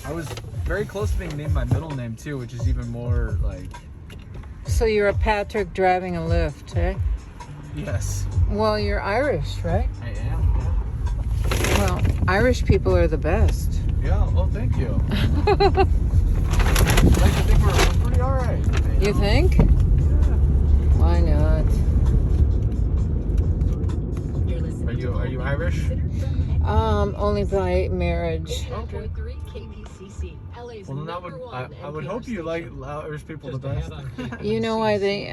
I was very close to being named my middle name too, which is even more like. So you're a Patrick driving a lift, eh? Yes. Well, you're Irish, right? I am. Yeah. Well, Irish people are the best. Yeah. Oh, thank you. I think we're pretty all right. You think? Yeah. Why not? Are you Irish? Only by marriage. Okay. Well, then I would hope you like Irish people the best. You know why they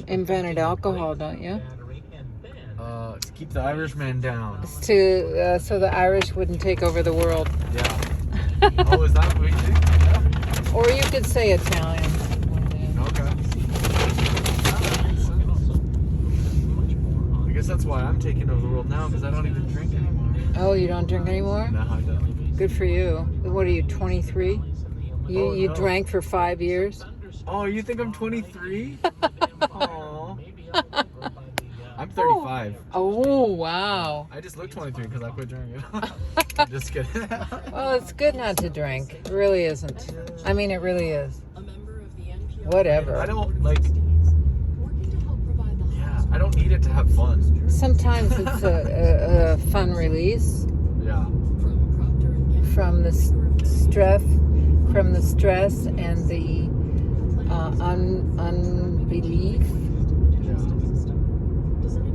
invented alcohol, don't you? To keep the Irishman down. It's to so the Irish wouldn't take over the world. Yeah. Oh, is that what you think? Yeah. Or you could say Italian. Okay. I guess that's why I'm taking over the world now, because I don't even drink anymore. Oh, you don't drink anymore? No, I don't. Good for you. What are you, 23? You no. drank for 5 years? Oh, you think I'm 23? Aw. I'm 35. Oh, wow. I just look 23 because I quit drinking. I'm just kidding. Well, it's good not to drink. It really isn't. I mean, it really is. Whatever. I don't like. Yeah, I don't need it to have fun. Sometimes it's a fun release Yeah. from the stress and the unbelief.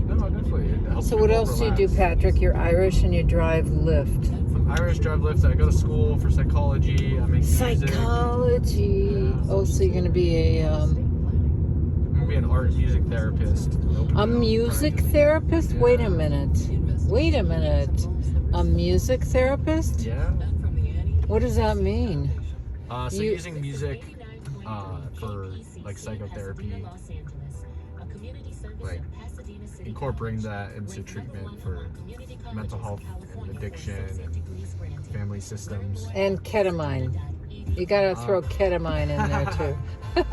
No, good for you. It helps So what people else do you do, relax. Patrick? You're Irish and you drive Lyft. I'm Irish, drive Lyft. I go to school for psychology. I make music. Psychology. Yeah. Oh, so you're going to be I'm gonna be an art music therapist. a music therapist? Wait a minute. Wait a minute. A music therapist? Yeah. What does that mean? So You- using music for like psychotherapy, like incorporating that into treatment for mental health and addiction and family systems. And ketamine. You got to throw ketamine in there too.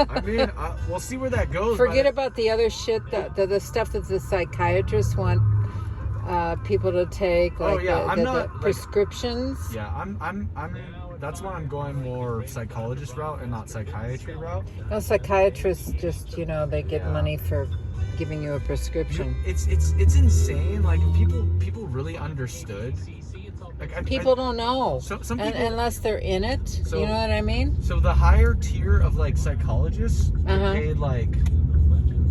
I mean, we'll see where that goes. Forget about the other shit, the stuff that the psychiatrists want people to take, like I'm the not, like- prescriptions. Yeah, I'm. That's why I'm going more psychologist route and not psychiatry route. No, psychiatrists just, they get money for giving you a prescription. It's insane. Like people really understood. Like People don't know, some people, unless they're in it. So- You know what I mean? So the higher tier of like psychologists Uh-huh. paid like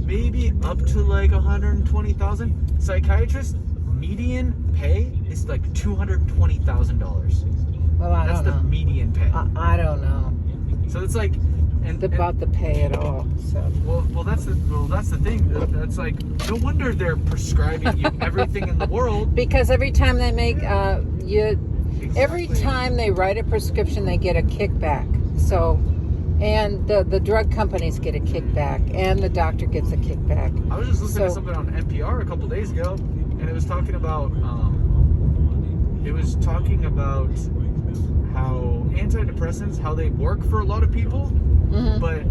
maybe up to like 120,000. Psychiatrists median pay is like $220,000. Well, I That's don't the know. median pay. I don't know So it's like, and about the pay at all. So well that's the thing. That's like, no wonder they're prescribing you everything in the world. because every time they make every Exactly. time they write a prescription, they get a kickback. So, and the drug companies get a kickback, and the doctor gets a kickback. I was just listening to So- something on NPR a couple days ago, and it was talking about how antidepressants, how they work for a lot of people, Mhm. but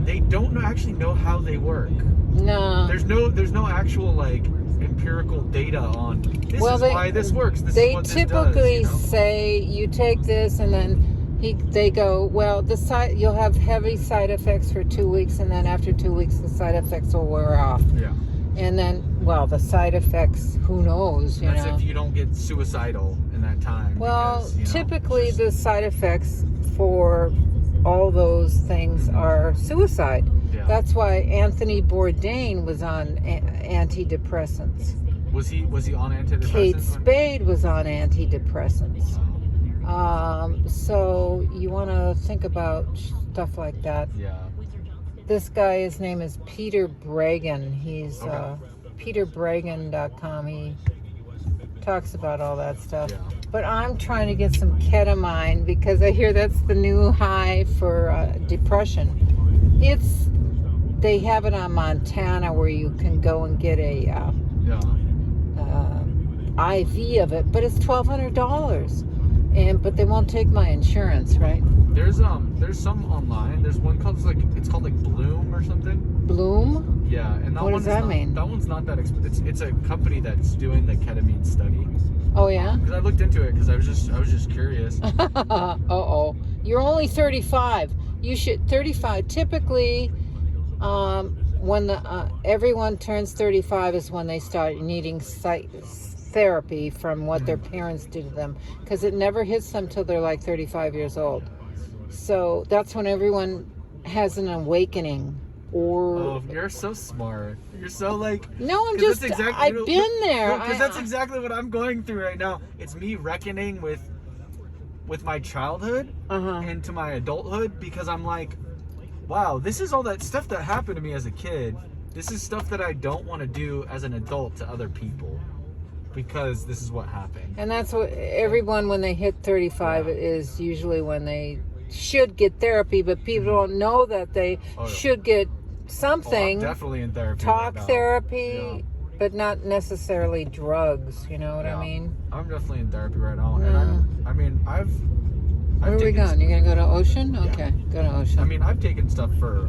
they don't actually know how they work. No, There's no actual like empirical data on this Well, is why this works. This they is what typically this does, say you take this, and then they go, well, you'll have heavy side effects for 2 weeks, and then after 2 weeks, the side effects will wear off. Yeah. And then, well, the side effects, who knows, That's know? if you don't get suicidal in that time. Well, because, typically the side effects for all those things are suicide. Yeah. That's why Anthony Bourdain was on antidepressants. Was he on antidepressants? Kate Spade was on antidepressants. So you want to think about stuff like that. Yeah. This guy, his name is Peter Bregan. He's Okay. peterbragan.com. He talks about all that stuff. Yeah. But I'm trying to get some ketamine because I hear that's the new high for depression. They have it on Montana where you can go and get a Yeah. IV of it, but it's $1,200. but they won't take my insurance, right? There's some online. There's one called it's called like Bloom or something. Bloom? Yeah, and that What does that mean? That one's not that expensive. It's a company that's doing the ketamine study. Oh yeah. Because I looked into it because I was just curious. Uh-oh. You're only 35. You should 35. Typically, when everyone turns 35 is when they start needing therapy from what their parents did to them, because it never hits them till they're like 35 years old. So that's when everyone has an awakening. Oh, you're so smart. You're so like. No, I'm 'cause just. I've been there. Because that's exactly what I'm going through right now. It's me reckoning with my childhood into my adulthood, because I'm like, wow, this is all that stuff that happened to me as a kid. This is stuff that I don't want to do as an adult to other people, because this is what happened. And that's what everyone, when they hit 35, is usually when they should get therapy, but people don't know that they should get something. I'm definitely in therapy. Talk right now. therapy, but not necessarily drugs. You know what I mean? I'm definitely in therapy right now, and I've Where are we going? You're gonna go to Ocean? Okay, go to Ocean. I mean, I've taken stuff for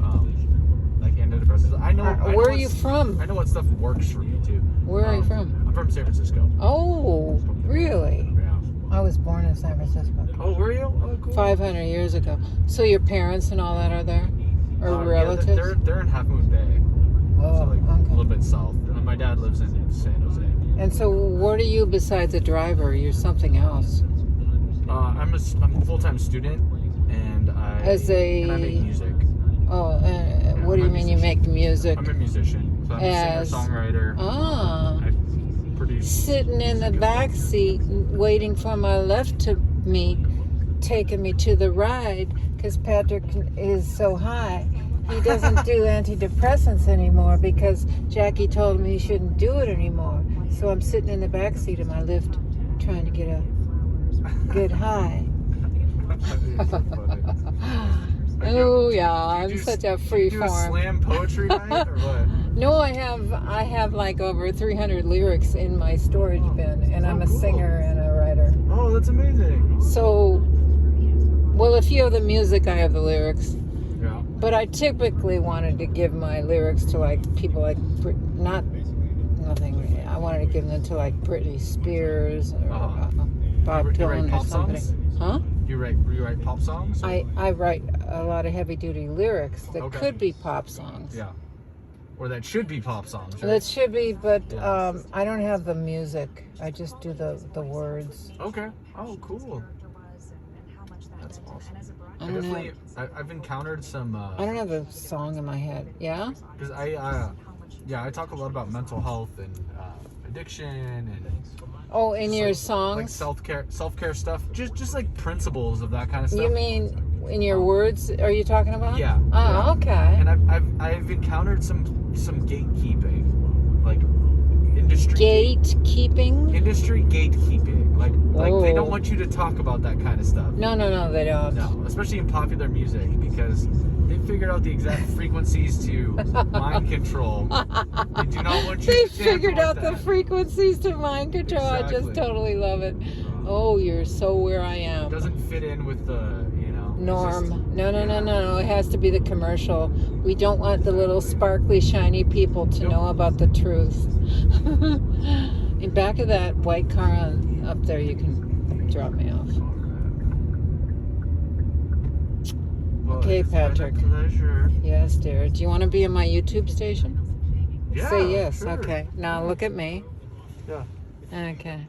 like antidepressants. I know. Where are you from? I know what stuff works for me too. Where are you from? I'm from San Francisco. Oh, really? Yeah. I was born in San Francisco. Oh, were you? Oh, cool. 500 years ago. So your parents and all that are there, or relatives? Yeah, they're in Half Moon Bay. Oh, so like okay. a little bit south. And my dad lives in San Jose. And so, what are you besides a driver? You're something else. I'm a full-time student, and I make music. Oh, what do you mean you make music? I'm a musician. So I'm a singer-songwriter. I produce. Sitting in the back seat, waiting for my left to meet, taking me to the ride, because Patrick is so high. He doesn't do antidepressants anymore because Jackie told him he shouldn't do it anymore. So I'm sitting in the back seat of my Lyft, trying to get a good high. Oh yeah, I'm such a free form. form. Slam poetry night or what? No, I have like over 300 lyrics in my storage bin, and I'm a singer and a writer. Oh, that's amazing. So, well, a few of the music I have the lyrics. Yeah. But I typically wanted to give my lyrics to like people like nothing. I wanted to give them to like Britney Spears or Bob Dylan or somebody. Huh? You write pop songs? I write a lot of heavy duty lyrics that could be pop songs. Yeah. Or that should be pop songs, right? That should be, but I don't have the music. I just do the words. Okay. Oh, cool. That's awesome. I've encountered some. I don't have a song in my head. Yeah. Because I talk a lot about mental health and addiction and. Oh, in your songs? Like self-care stuff. Just like principles of that kind of stuff. You mean in your words? Are you talking about? Yeah. Oh, okay. And I've encountered some gatekeeping, like industry gatekeeping. Industry gatekeeping, like they don't want you to talk about that kind of stuff. No, they don't. No, especially in popular music, because they figured out the exact frequencies to mind control. They do not want you. They figured out the frequencies to mind control. Exactly. I just totally love it. Oh, you're so where I am. It doesn't fit in with the norm. No. It has to be the commercial. We don't want the little sparkly, shiny people to know about the truth. In back of that white car up there, you can drop me off. Well, okay, Patrick. Pleasure. Yes, dear. Do you want to be in my YouTube station? Yeah. Say yes. Sure. Okay. Now look at me. Yeah. Okay.